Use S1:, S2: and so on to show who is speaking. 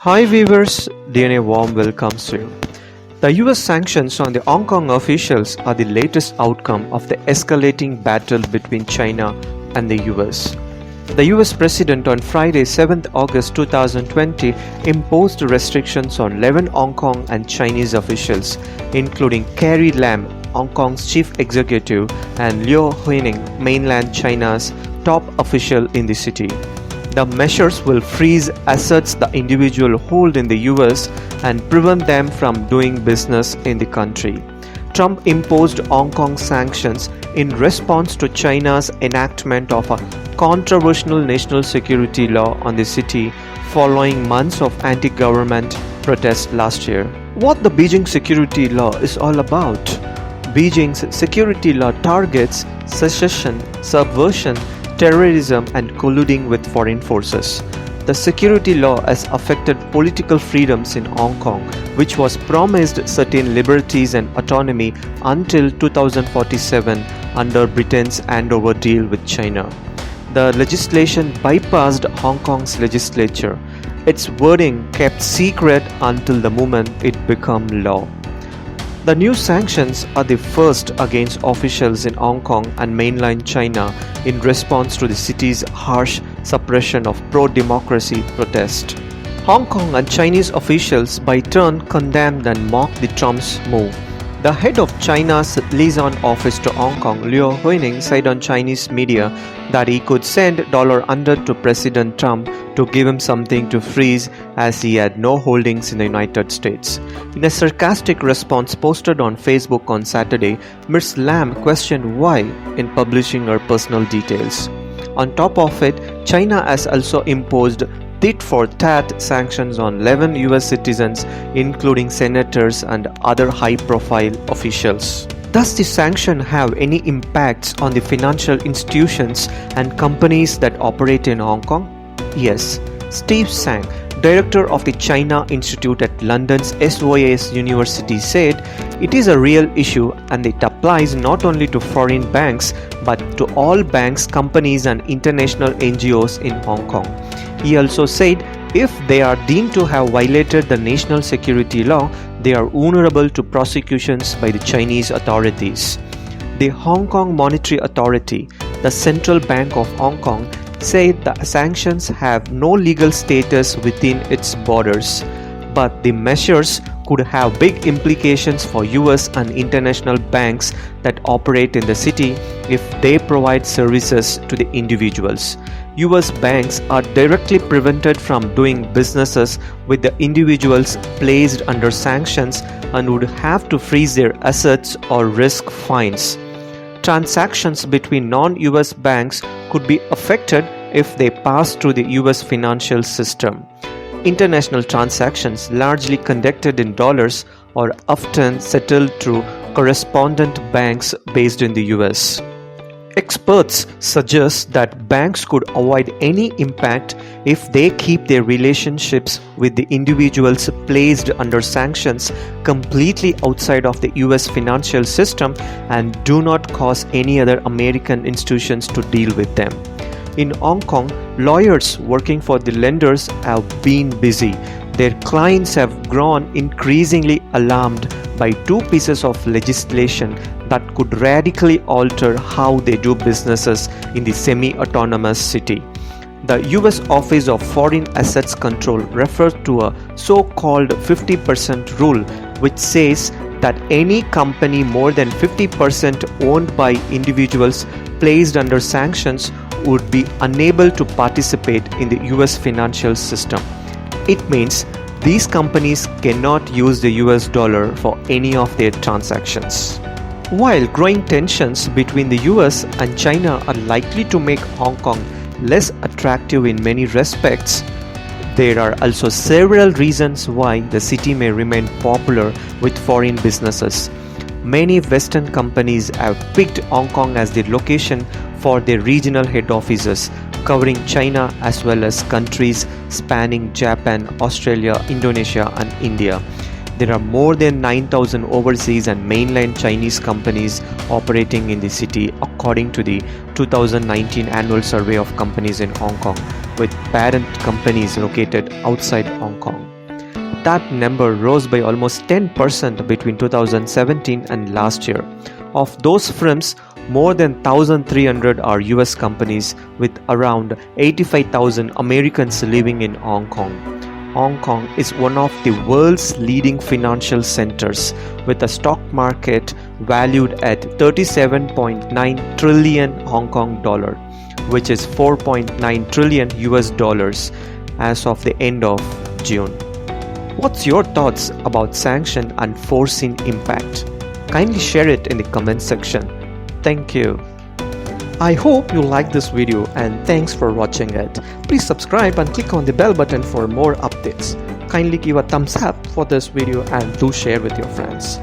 S1: Hi viewers, DNA warm welcomes to you. The US sanctions on the Hong Kong officials are the latest outcome of the escalating battle between China and the US. The US President on Friday 7th August 2020 imposed restrictions on 11 Hong Kong and Chinese officials, including Carrie Lam, Hong Kong's chief executive, and Luo Huining, mainland China's top official in the city. The measures will freeze assets the individual hold in the US and prevent them from doing business in the country. Trump imposed Hong Kong sanctions in response to China's enactment of a controversial national security law on the city following months of anti-government protests last year. What the Beijing security law is all about? Beijing's security law targets secession, subversion, terrorism and colluding with foreign forces. The security law has affected political freedoms in Hong Kong, which was promised certain liberties and autonomy until 2047 under Britain's handover deal with China. The legislation bypassed Hong Kong's legislature, its wording kept secret until the moment it became law. The new sanctions are the first against officials in Hong Kong and mainland China in response to the city's harsh suppression of pro-democracy protest. Hong Kong and Chinese officials by turn condemned and mocked the Trump's move. The head of China's liaison office to Hong Kong, Luo Huining, said on Chinese media that he could send $100 to President Trump to give him something to freeze as he had no holdings in the United States. In a sarcastic response posted on Facebook on Saturday, Ms. Lam questioned why in publishing her personal details. On top of it, China has also imposed tit-for-tat sanctions on 11 US citizens, including senators and other high-profile officials. Does the sanction have any impacts on the financial institutions and companies that operate in Hong Kong? Yes. Steve Tsang, director of the China Institute at London's SOAS University, said it is a real issue and it applies not only to foreign banks but to all banks, companies and international NGOs in Hong Kong. He also said if they are deemed to have violated the national security law, they are vulnerable to prosecutions by the Chinese authorities. The Hong Kong Monetary Authority, the Central Bank of Hong Kong, said the sanctions have no legal status within its borders, but the measures could have big implications for US and international banks that operate in the city if they provide services to the individuals. US banks are directly prevented from doing businesses with the individuals placed under sanctions and would have to freeze their assets or risk fines. Transactions between non-US banks could be affected if they pass through the US financial system. International transactions largely conducted in dollars are often settled through correspondent banks based in the US. Experts suggest that banks could avoid any impact if they keep their relationships with the individuals placed under sanctions completely outside of the US financial system and do not cause any other American institutions to deal with them. In Hong Kong, lawyers working for the lenders have been busy. Their clients have grown increasingly alarmed by two pieces of legislation that could radically alter how they do businesses in the semi-autonomous city. The US Office of Foreign Assets Control refers to a so-called 50% rule, which says that any company more than 50% owned by individuals placed under sanctions would be unable to participate in the US financial system. It means these companies cannot use the US dollar for any of their transactions. While growing tensions between the US and China are likely to make Hong Kong less attractive in many respects, there are also several reasons why the city may remain popular with foreign businesses. Many Western companies have picked Hong Kong as the location for their regional head offices, covering China as well as countries spanning Japan, Australia, Indonesia and India. There are more than 9,000 overseas and mainland Chinese companies operating in the city according to the 2019 annual survey of companies in Hong Kong, with parent companies located outside Hong Kong. that number rose by almost 10% between 2017 and last year. Of those firms, more than 1,300 are US companies, with around 85,000 Americans living in Hong Kong. Hong Kong is one of the world's leading financial centers, with a stock market valued at 37.9 trillion Hong Kong dollar, which is 4.9 trillion US dollars as of the end of June. What's your thoughts about sanction and foreseen impact? Kindly share it in the comment section. Thank you. I hope you liked this video and thanks for watching it. Please subscribe and click on the bell button for more updates. Kindly give a thumbs up for this video and do share with your friends.